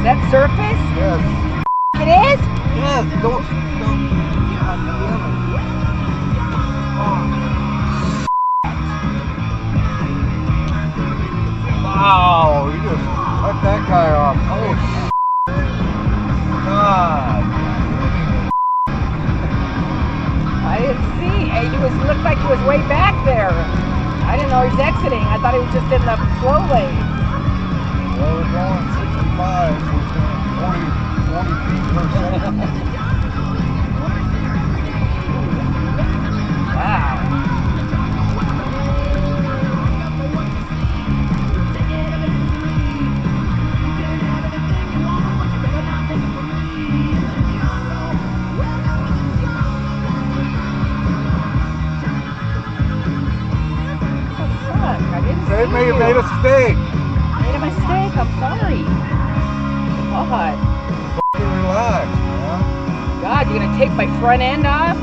that surface? Yes. It is? Yes. Don't. God damn it. Wow, you just cut that guy off. Oh, God. I didn't see. He looked like he was way back there. I didn't know he was exiting. I thought he was just in the slow lane. Well, we're going 65, so it's going 40 feet per second. Wow. They may have made a mistake. Made a mistake. I'm sorry. God. Relax, man. God, you're gonna take my front end off?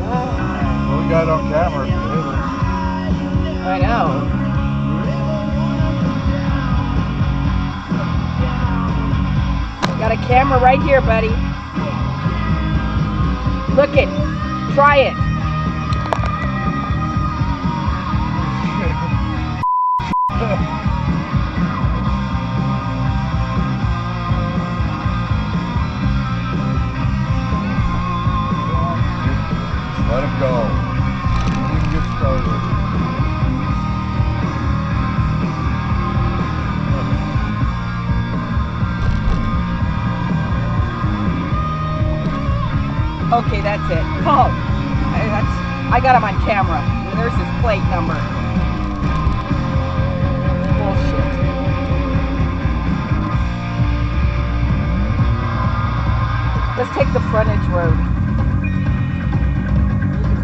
God. Well, we got it on camera. I know. Got a camera right here, buddy. Look it. Try it. Let him go. Let him get started. Okay, that's it. Oh, I got him on camera. There's his plate number. Bullshit. Let's take the frontage road.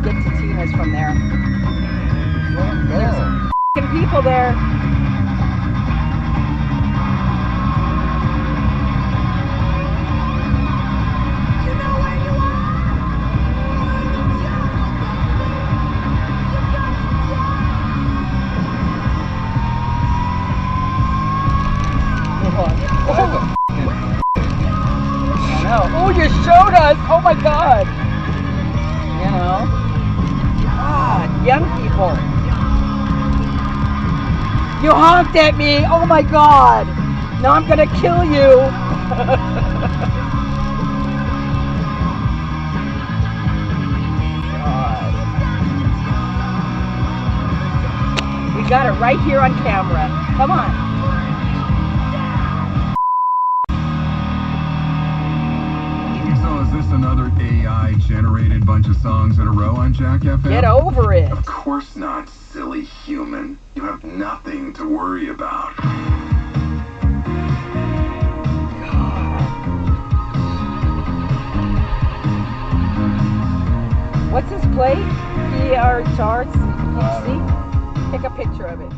You can get to Tina's from there. There's some f***ing people there. Oh, you showed us! Oh my God! You know? God, young people. You honked at me! Oh my God! Now I'm gonna kill you! God. We got it right here on camera. Come on. Another AI-generated bunch of songs in a row on Jack FM? Get over it. Of course not, silly human. You have nothing to worry about. What's his plate? PR charts. Can you see? Take a picture of it.